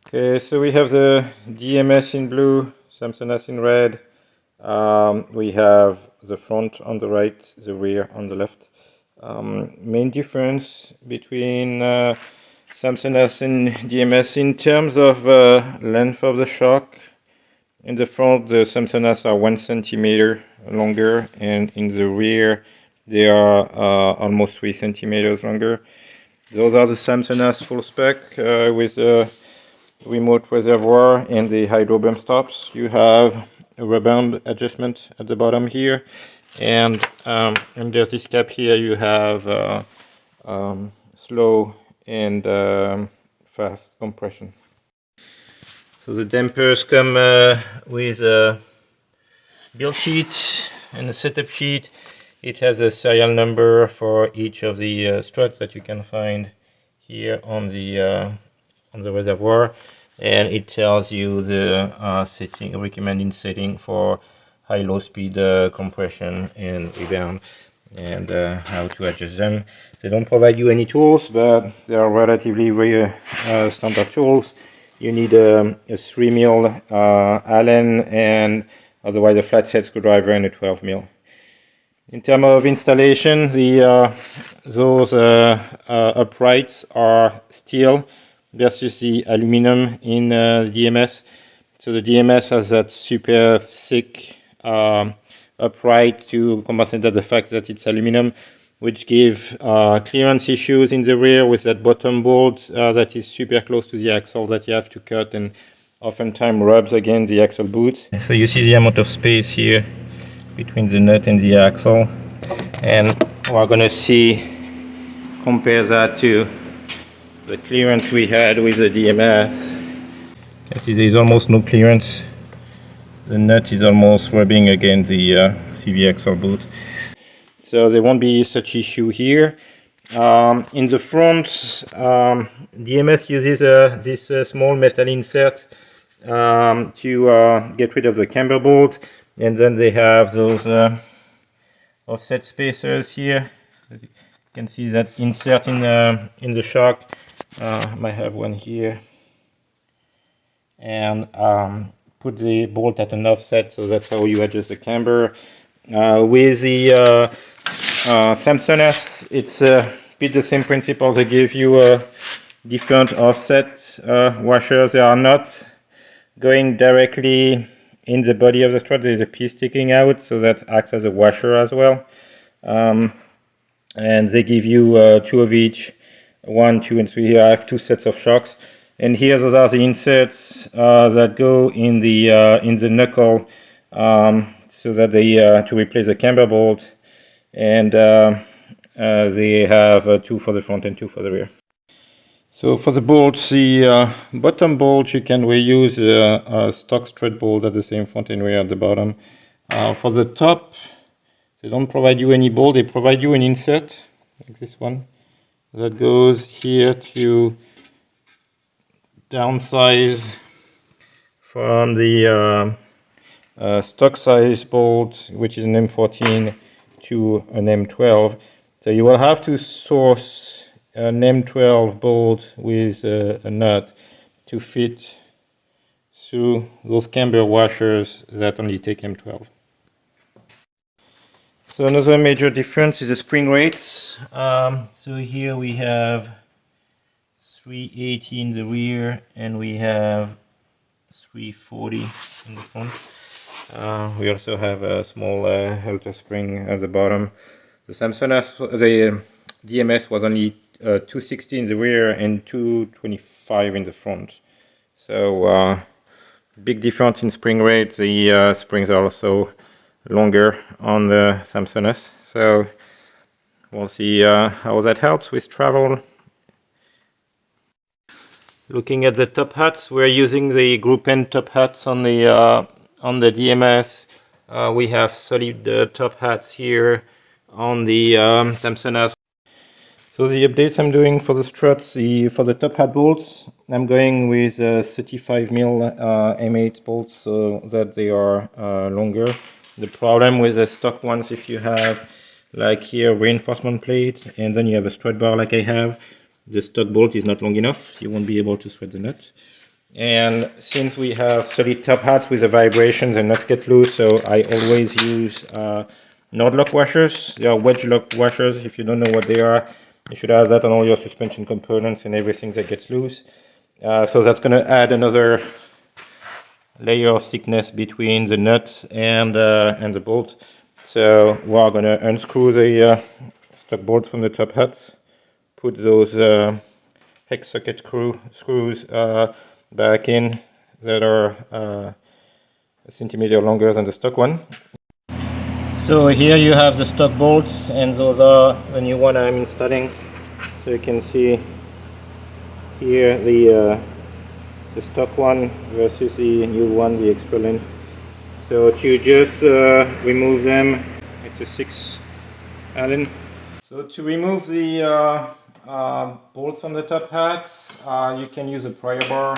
Okay, so we have the DMS in blue, Samsonite in red. We have the front on the right, the rear on the left. Main difference between Samsonite and DMS in terms of length of the shock. In the front, the Samsonite are 1 centimeter longer, and in the rear, they are almost 3 centimeters longer. Those are the Samsonite full spec with a remote reservoir and the hydro bump stops. You have a rebound adjustment at the bottom here, and under this cap here you have slow and fast compression. So the dampers come with a build sheet and a setup sheet. It has a serial number for each of the struts that you can find here on the reservoir, and it tells you the recommended setting for high-low speed compression and rebound, and how to adjust them. They don't provide you any tools, but they are relatively standard tools. You need a 3 mil Allen, and otherwise a flathead screwdriver and a 12 mil. In terms of installation, those uprights are steel versus the aluminum in DMS. So the DMS has that super thick upright to compensate the fact that it's aluminum, which give clearance issues in the rear with that bottom bolt that is super close to the axle that you have to cut, and oftentimes rubs against the axle boot. So you see the amount of space here between the nut and the axle, and we're going to compare that to the clearance we had with the DMS. You can see there's almost no clearance. The nut is almost rubbing against the CV axle boot. So there won't be such issue here. In the front, DMS uses this small metal insert to get rid of the camber bolt, and then they have those offset spacers here. You can see that insert in the shock. I might have one here, and put the bolt at an offset, so that's how you adjust the camber. With the Samsonite, it's a bit the same principle. They give you a different offset washers. They are not going directly in the body of the strut. There's a piece sticking out, so that acts as a washer as well. And they give you 2 of each, 1, 2, and 3. Here I have 2 sets of shocks, and here those are the inserts that go in the knuckle, so that they to replace the camber bolt, and they have 2 for the front and 2 for the rear. So for the bolts, the bottom bolt, you can reuse a stock strut bolt at the same front and rear at the bottom. For the top, they don't provide you any bolt. They provide you an insert, like this one, that goes here to downsize from the stock size bolt, which is an M14, to an M12. So you will have to source an M12 bolt with a nut to fit through those camber washers that only take M12. So another major difference is the spring rates. So here we have 380 in the rear, and we have 340 in the front. We also have a small halter spring at the bottom. The the DMS was only 260 in the rear and 225 in the front. So big difference in spring rate. The springs are also longer on the Samsonite. So we'll see how that helps with travel. Looking at the top hats, we're using the Group N top hats on the DMS. We have solid top hats here on the Samsonite. So the updates I'm doing for the struts, for the top hat bolts, I'm going with 35 mil M8 bolts, so that they are longer. The problem with the stock ones, if you have, like here, reinforcement plate, and then you have a strut bar like I have, the stock bolt is not long enough. You won't be able to thread the nut. And since we have solid top hats with the vibration, the nuts get loose, so I always use Nord-Lock washers. They are wedge lock washers. If you don't know what they are, you should have that on all your suspension components and everything that gets loose. So that's going to add another layer of thickness between the nuts and the bolt. So we're going to unscrew the stock bolts from the top hats, put those hex socket screws back in that are a centimeter longer than the stock one. So here you have the stock bolts, and those are the new one I'm installing. So you can see here the stock one versus the new one, the extra length. So to just remove them, it's a 6 Allen. So to remove the bolts from the top hats, you can use a pry bar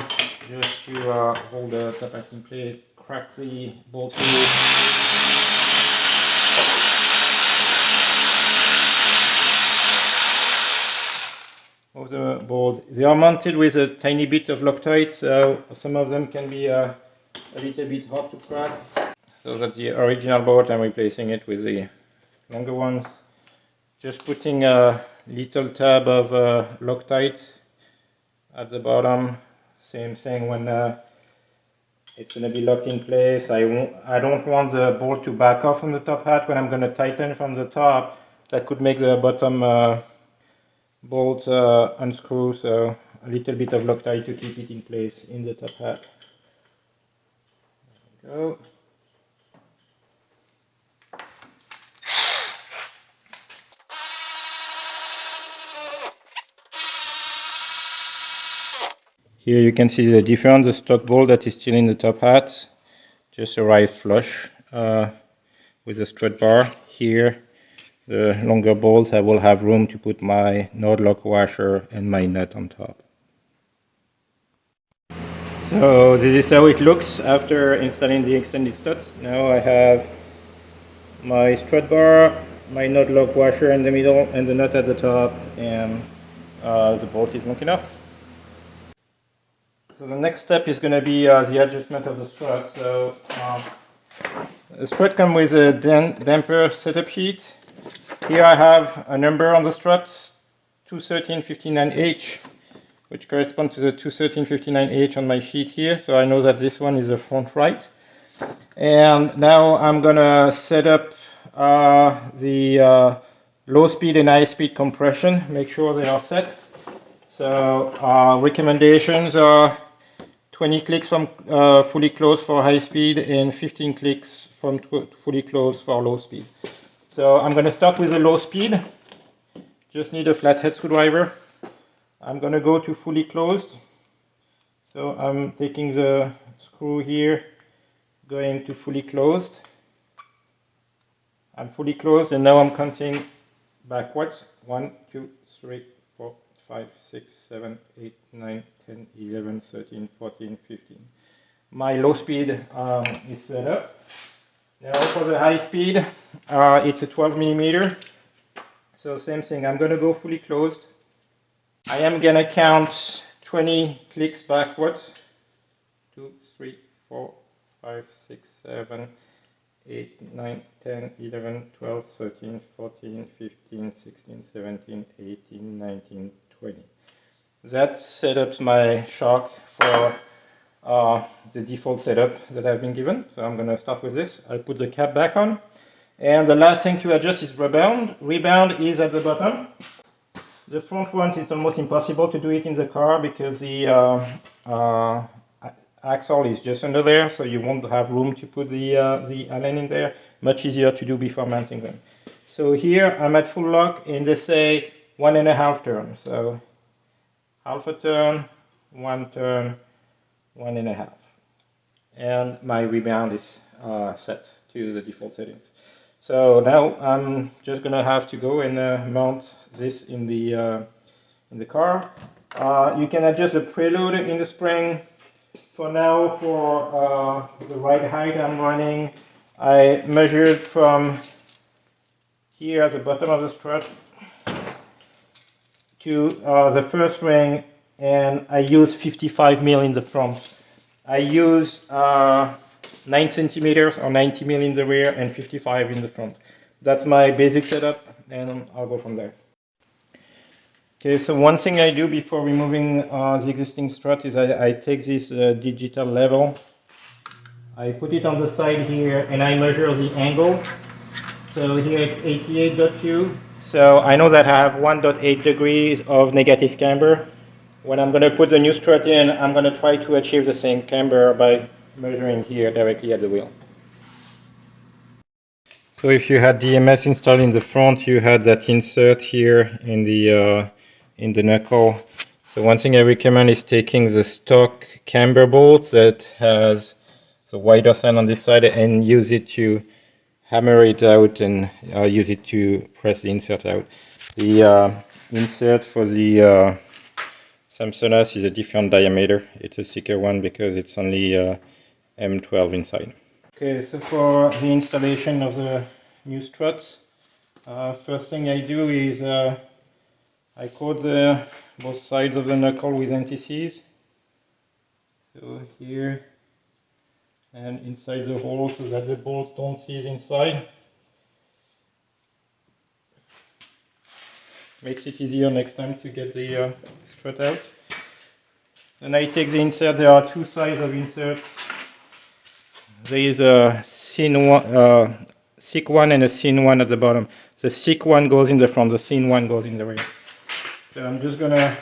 just to hold the top hat in place. Crack the bolt loose. Of the board. They are mounted with a tiny bit of Loctite, so some of them can be a little bit hard to crack. So that's the original board. I'm replacing it with the longer ones. Just putting a little tab of Loctite at the bottom. Same thing when it's going to be locked in place. I don't want the bolt to back off from the top hat when I'm going to tighten from the top. That could make the bottom bolt unscrew, so a little bit of Loctite to keep it in place in the top hat. There we go. Here you can see the difference. The stock bolt that is still in the top hat just arrived flush with the strut bar. Here the longer bolt, I will have room to put my Nord-Lock washer and my nut on top. So this is how it looks after installing the extended studs. Now I have my strut bar, my Nord-Lock washer in the middle, and the nut at the top, and the bolt is long enough. So the next step is going to be the adjustment of the strut. So the strut comes with a damper setup sheet. Here I have a number on the strut, 21359H, which corresponds to the 21359H on my sheet here. So I know that this one is the front right. And now I'm going to set up the low speed and high speed compression, make sure they are set. So recommendations are 20 clicks from fully closed for high speed and 15 clicks from fully closed for low speed. So I'm going to start with the low speed. Just need a flathead screwdriver. I'm going to go to fully closed. So I'm taking the screw here, going to fully closed. I'm fully closed, and now I'm counting backwards. 1, 2, 3, 4, 5, 6, 7, 8, 9, 10, 11, 13, 14, 15. My low speed is set up. Now for the high speed, it's a 12 millimeter. So same thing, I'm going to go fully closed. I am going to count 20 clicks backwards. 2, 3, 4, 5, 6, 7, 8, 9, 10, 11, 12, 13, 14, 15, 16, 17, 18, 19, 20. That sets up my shock for the default setup that I've been given. So I'm going to start with this. I'll put the cap back on. And the last thing to adjust is rebound. Rebound is at the bottom. The front ones, it's almost impossible to do it in the car because the axle is just under there, so you won't have room to put the Allen in there. Much easier to do before mounting them. So here I'm at full lock, and they say 1.5 turns. So half a turn, 1 turn, 1.5. And my rebound is set to the default settings. So now I'm just gonna have to go and mount this in the car. You can adjust the preload in the spring. For now, for the right height I'm running, I measured from here at the bottom of the strut to the first ring and I use 55 mil in the front. I use 9 centimeters or 90 mil in the rear and 55 in the front. That's my basic setup, and I'll go from there. Okay, so one thing I do before removing the existing strut is I take this digital level, I put it on the side here, and I measure the angle. So here it's 88.2. So I know that I have 1.8 degrees of negative camber. When I'm going to put the new strut in, I'm going to try to achieve the same camber by measuring here directly at the wheel. So if you had DMS installed in the front, you had that insert here in the knuckle. So one thing I recommend is taking the stock camber bolt that has the wider side on this side and use it to hammer it out and use it to press the insert out. The insert for the Samsonite is a different diameter. It's a thicker one because it's only M12 inside. Okay, so for the installation of the new struts, first thing I do is I coat both sides of the knuckle with anti-seize. So here and inside the hole so that the bolts don't seize inside. Makes it easier next time to get the strut out. Then I take the insert. There are two sides of inserts. There is a thin one, thick one and a thin one at the bottom. The thick one goes in the front, the thin one goes in the rear. So I'm just gonna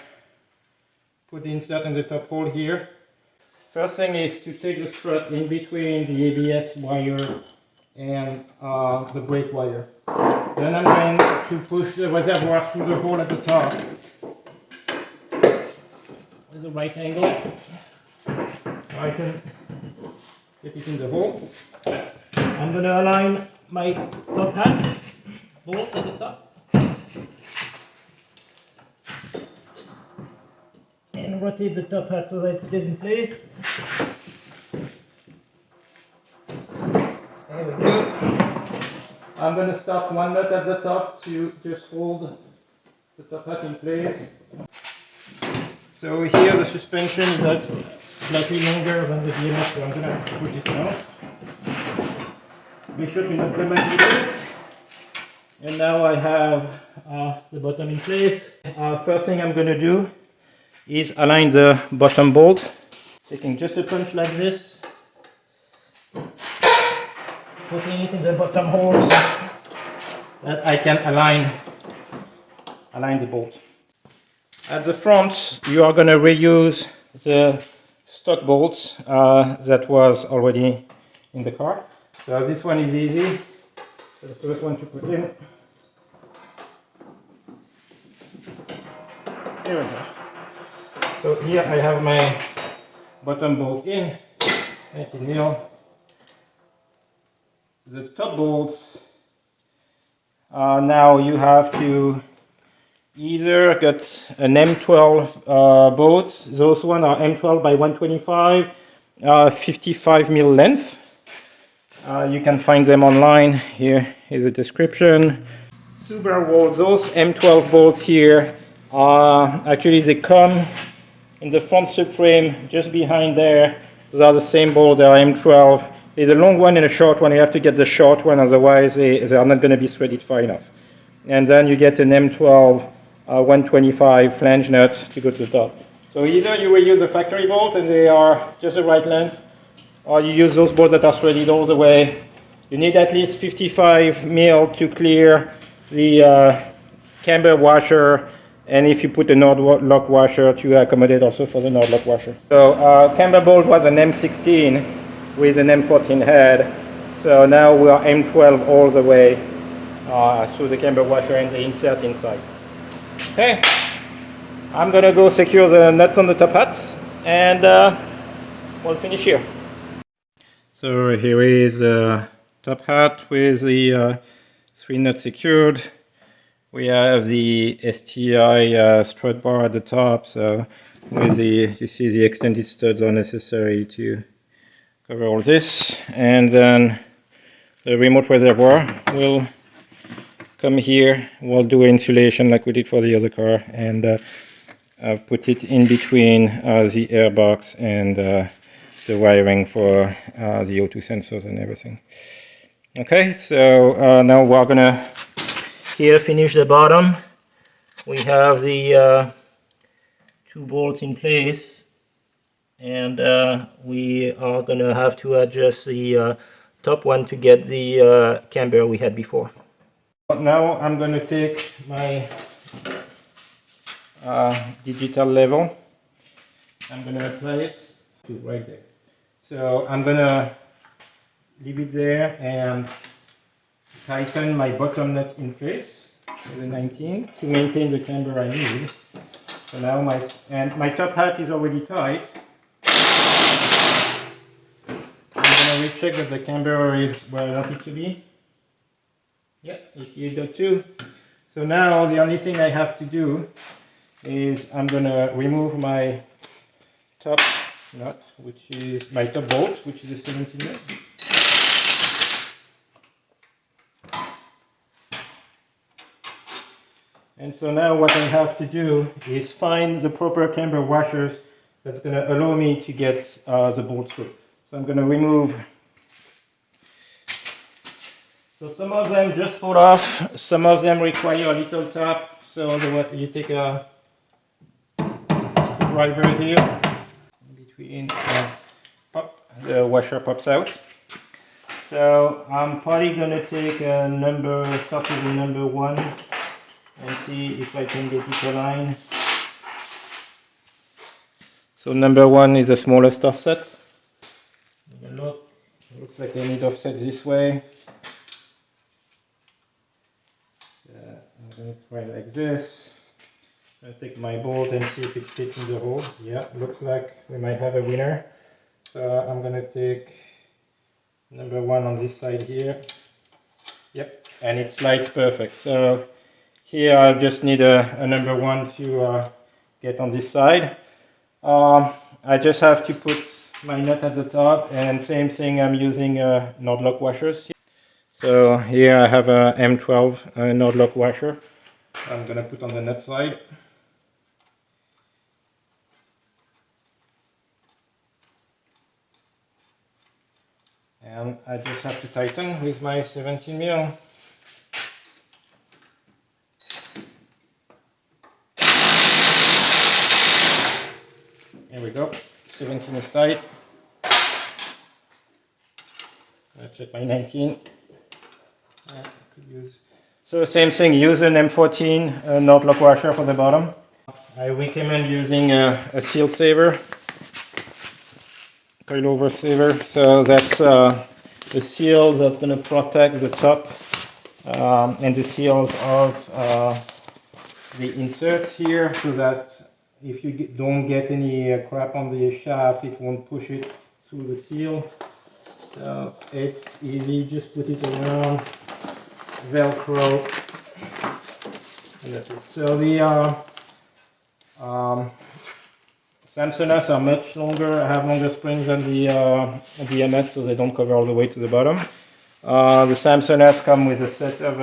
put the insert in the top hole here. First thing is to take the strut in between the ABS wire and the brake wire. Then I'm going to push the reservoir through the hole at the top with a right angle. I can get it in the hole. I'm going to align my top hat bolt at the top and rotate the top hat so that it stays in place. There we go. I'm going to start one nut at the top to just hold the top hat in place. So here the suspension is slightly longer than the DMS, so I'm going to push this out. Be sure to not damage it. And now I have the bottom in place. First thing I'm going to do is align the bottom bolt, taking just a punch like this, putting it in the bottom hole so that I can align the bolt. At the front, you are going to reuse the stock bolts that was already in the car. So this one is easy. So the first one to put in. Here we go. So here I have my bottom bolt in, 19 mil. The top bolts, now you have to either get an M12 bolt. Those ones are M12 by 125, 55 mil length. You can find them online. Here is a description. Subaru bolts, those M12 bolts here, actually they come in the front subframe just behind there. Those are the same bolts, they are M12. There's a long one and a short one. You have to get the short one, otherwise they are not going to be threaded far enough. And then you get an M12 125 flange nut to go to the top. So either you will use a factory bolt and they are just the right length, or you use those bolts that are threaded all the way. You need at least 55 mil to clear the camber washer, and if you put a Nord lock washer to accommodate also for the Nord lock washer. So camber bolt was an M16 with an M14 head. So now we are M12 all the way through the camber washer and the insert inside. Okay, I'm gonna go secure the nuts on the top hats and we'll finish here. So here is the top hat with the 3 nuts secured. We have the STI strut bar at the top, so with you see the extended studs are necessary to cover all this, and then the remote reservoir will come here. We'll do insulation like we did for the other car, and I've put it in between the airbox and the wiring for the O2 sensors and everything. Okay, so now we're gonna here finish the bottom. We have the 2 bolts in place, and we are gonna have to adjust the top one to get the camber we had before. Now I'm gonna take my digital level. I'm gonna apply it to right there. So I'm gonna leave it there and tighten my bottom nut in place with a 19 to maintain the camber I need. So now my top hat is already tight. I'm gonna recheck that the camber is where I want it to be. Yep, if you do too. So now the only thing I have to do is I'm gonna remove my top nut, which is my top bolt, which is a 17 nut. And so now what I have to do is find the proper camber washers that's going to allow me to get the bolt through. So I'm going to remove. So some of them just fall off, some of them require a little tap. So you take a screwdriver here, in between, pop, the washer pops out. So I'm probably going to take a number, start with the number 1. And see if I can get it aligned. So number 1 is the smallest offset. Look, it looks like I need offset this way. I'm going to try like this. I'm going to take my bolt and see if it fits in the hole. Yeah, looks like we might have a winner. So I'm going to take number 1 on this side here. Yep, and it slides perfect. So here I just need a number 1 to get on this side. I just have to put my nut at the top, and same thing, I'm using Nord-Lock washers. So here I have a M12 Nord-Lock washer. I'm going to put on the nut side. And I just have to tighten with my 17 mil. Here we go, 17 is tight. I'll check my 19. So same thing, use an M14 Nord-Lock washer for the bottom. I recommend using a seal saver, coilover saver. So that's the seal that's going to protect the top and the seals of the insert here, so that if you don't get any crap on the shaft, it won't push it through the seal. So it's easy, just put it around, Velcro, and that's it. So the Samsonite are much longer, have longer springs than the MS, so they don't cover all the way to the bottom. The Samsonite come with a set of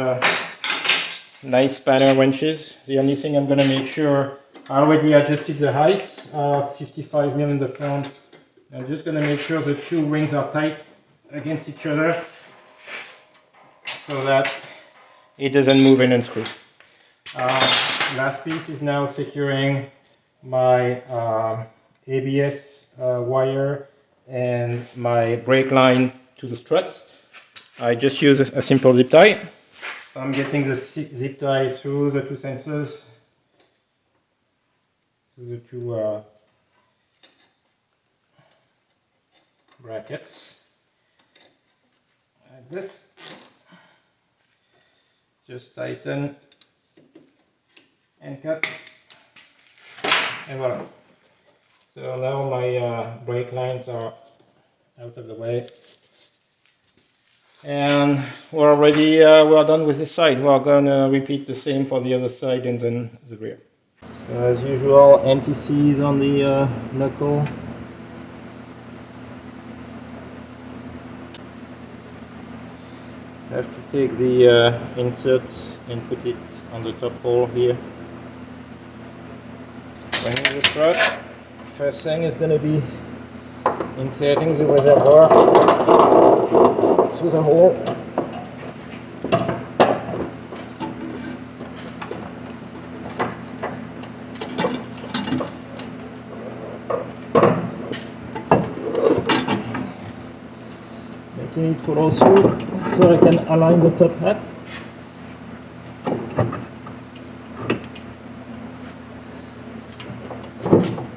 nice spanner wrenches. The only thing I'm going to make sure, I already adjusted the height, 55 mm in the front. I'm just going to make sure the 2 rings are tight against each other so that it doesn't move and unscrew. Last piece is now securing my ABS wire and my brake line to the strut. I just use a simple zip tie. So I'm getting the zip tie through the 2 sensors, to the 2 brackets, like this. Just tighten and cut, and voila. So now my brake lines are out of the way, and we're done with this side. We're gonna repeat the same for the other side and then the rear. As usual, NTCs on the knuckle. I have to take the insert and put it on the top hole here. running the strut. First thing is going to be inserting the reservoir through the hole. Making it follow through so I can align the top hat.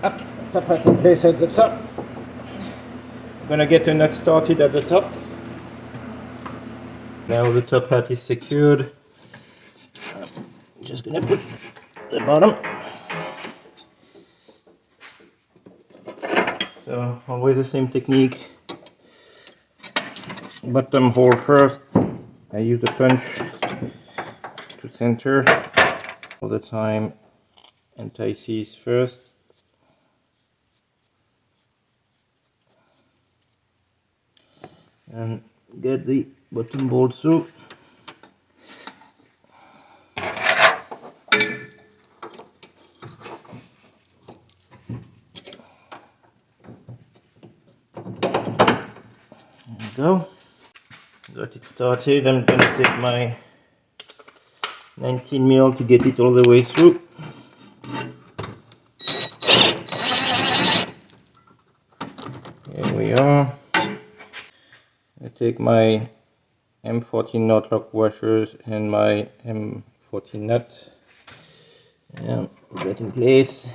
Up, top hat in place at the top. I'm gonna get a nut started at the top. Now the top hat is secured. I'm just gonna put the bottom. So always the same technique. Bottom hole first. I use a punch to center all the time. Anti-seize first. And get the bottom bolt through. There we go. Got it started. I'm gonna take my 19mm to get it all the way through. Here we are. I take my M14 nut lock washers and my M14 nut and put that in place.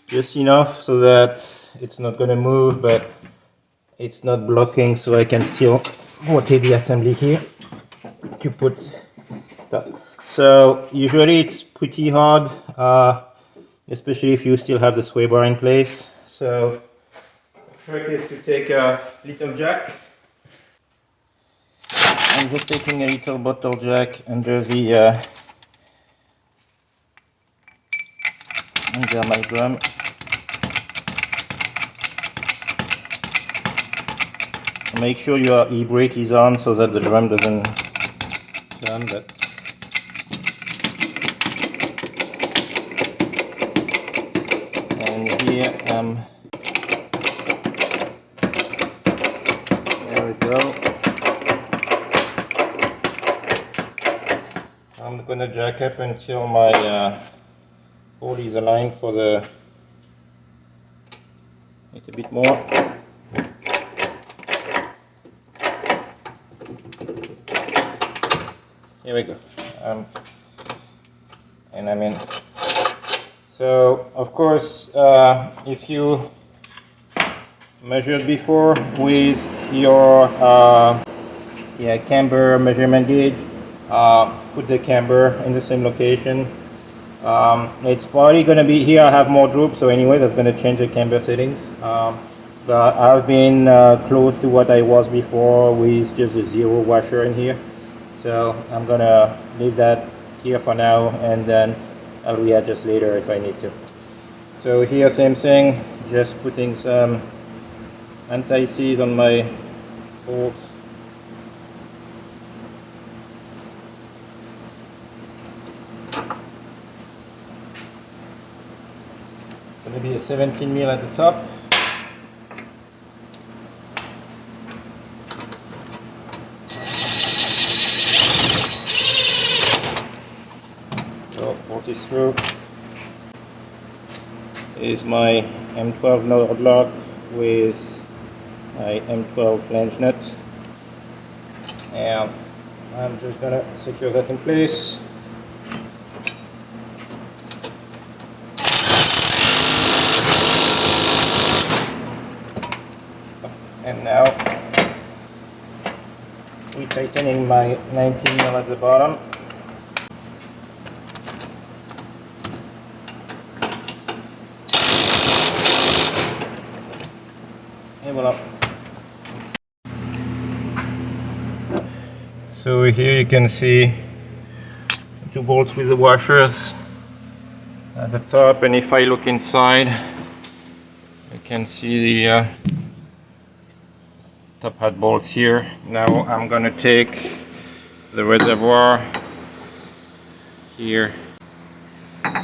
Just enough so that it's not going to move, but it's not blocking, so I can still rotate the assembly here to put that. So usually it's pretty hard, especially if you still have the sway bar in place. So the trick is to take a little jack. I'm just taking a little bottle jack under the under my drum. Make sure your e-brake is on so that the drum doesn't turn. And here, there we go. I'm gonna jack up until my hole is aligned for the. Make a bit more. Here we go, and I'm in. So of course, if you measured before with your camber measurement gauge, put the camber in the same location. It's probably going to be here. I have more droop, so anyway, that's going to change the camber settings. But I've been close to what I was before with just a 0 washer in here. So I'm gonna leave that here for now, and then I'll readjust later if I need to. So here, same thing, just putting some anti-seize on my bolts. Gonna be a 17mm at the top. Through is my M12 nut lock with my M12 flange nut, and I'm just gonna secure that in place. And now we're tightening my 19mm at the bottom. So here you can see 2 bolts with the washers at the top, and if I look inside, you can see the top hat bolts here. Now I'm gonna take the reservoir here.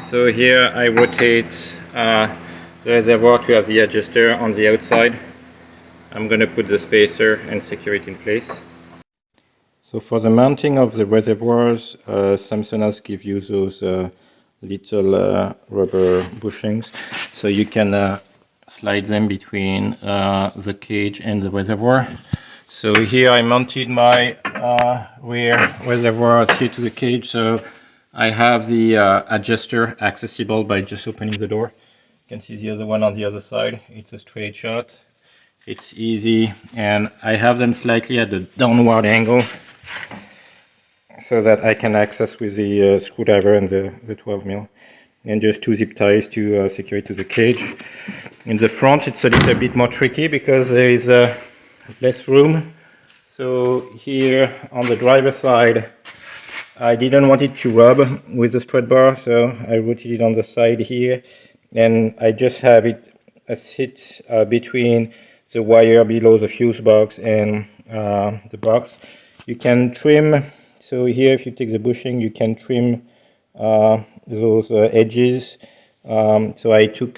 So here I rotate the reservoir to have the adjuster on the outside. I'm going to put the spacer and secure it in place. So for the mounting of the reservoirs, Samsung has give you those little rubber bushings, so you can slide them between the cage and the reservoir. So here I mounted my rear reservoirs here to the cage, so I have the adjuster accessible by just opening the door. You can see the other one on the other side. It's a straight shot. It's easy, and I have them slightly at the downward angle so that I can access with the screwdriver and the 12 mil, and just 2 zip ties to secure it to the cage. In the front it's a little bit more tricky because there is less room. So here on the driver's side, I didn't want it to rub with the strut bar, so I routed it on the side here, and I just have it sit between the wire below the fuse box and the box. You can trim, so here if you take the bushing, you can trim those edges. So I took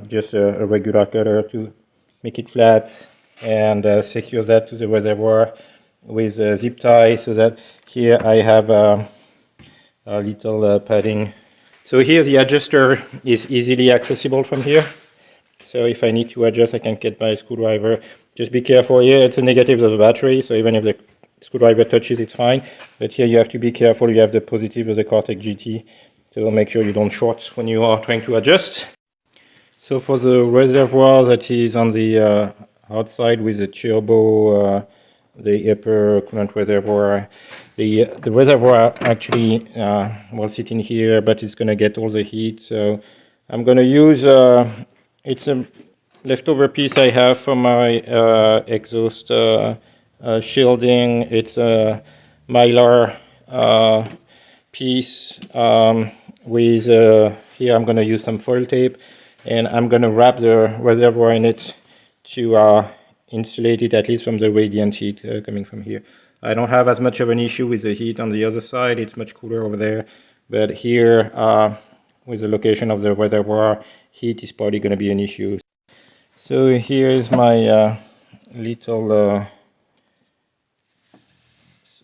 just a regular cutter to make it flat and secure that to the reservoir with a zip tie, so that here I have a little padding. So here the adjuster is easily accessible from here. So if I need to adjust, I can get my screwdriver. Just be careful here, it's a negative of the battery, so even if the screwdriver touches, it's fine. But here you have to be careful, you have the positive of the Cortex GT. So make sure you don't short when you are trying to adjust. So for the reservoir that is on the outside with the turbo, the upper coolant reservoir, the reservoir actually will sit in here, but it's going to get all the heat. So I'm going to use, it's a leftover piece I have from my exhaust shielding. It's a Mylar piece with, here I'm going to use some foil tape, and I'm going to wrap the reservoir in it to insulate it at least from the radiant heat coming from here. I don't have as much of an issue with the heat on the other side, it's much cooler over there, but here with the location of the reservoir, heat is probably going to be an issue. So here is my little,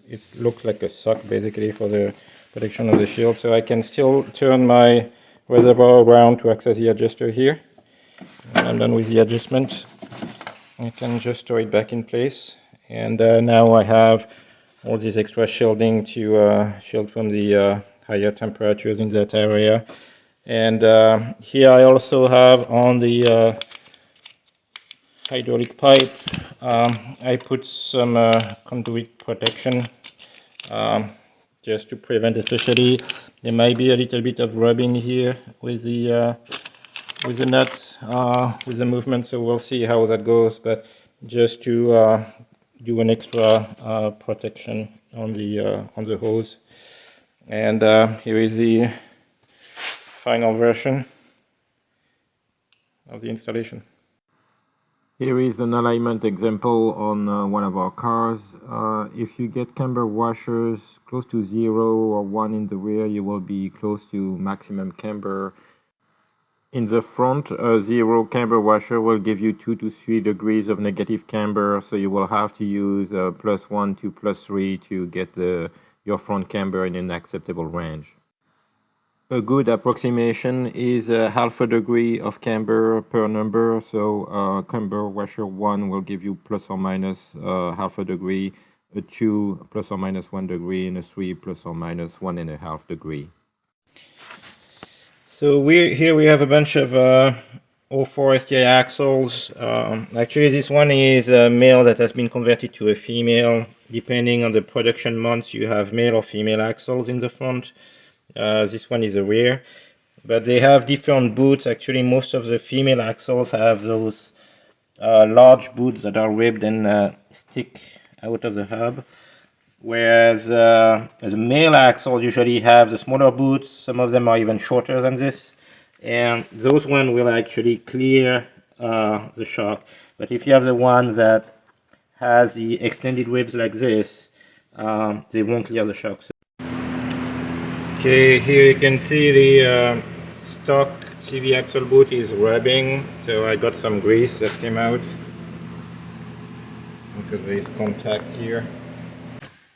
it looks like a sock basically for the protection of the shield, so I can still turn my reservoir around to access the adjuster here. When I'm done with the adjustment, I can just store it back in place, and now I have all this extra shielding to shield from the higher temperatures in that area. And here I also have on the hydraulic pipe, I put some conduit protection just to prevent, especially there might be a little bit of rubbing here with the nuts, with the movement, so we'll see how that goes, but just to do an extra protection on the hose. And here is the final version of the installation. Here is an alignment example on one of our cars. If you get camber washers close to 0 or 1 in the rear, you will be close to maximum camber. In the front, a 0 camber washer will give you 2 to 3 degrees of negative camber, so you will have to use +1 to +3 to get your front camber in an acceptable range. A good approximation is half a degree of camber per number, so camber washer 1 will give you plus or minus half a degree, a 2 plus or minus 1 degree, and a 3 plus or minus 1.5 degree. So here we have a bunch of 04 STI axles. Actually this one is a male that has been converted to a female. Depending on the production months, you have male or female axles in the front. This one is a rear, but they have different boots. Actually, most of the female axles have those large boots that are ribbed and stick out of the hub, whereas the male axles usually have the smaller boots. Some of them are even shorter than this, and those ones will actually clear the shock. But if you have the one that has the extended ribs like this, they won't clear the shocks. Okay, here you can see the stock CV axle boot is rubbing, so I got some grease that came out because there is contact here.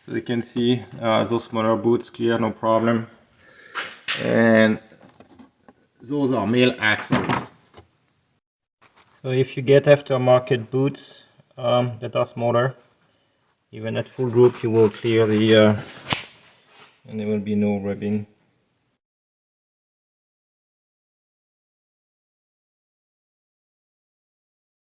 So you can see those smaller boots clear, no problem. And those are male axles. So if you get aftermarket boots that are smaller, even at full group, you will clear the and there will be no rubbing.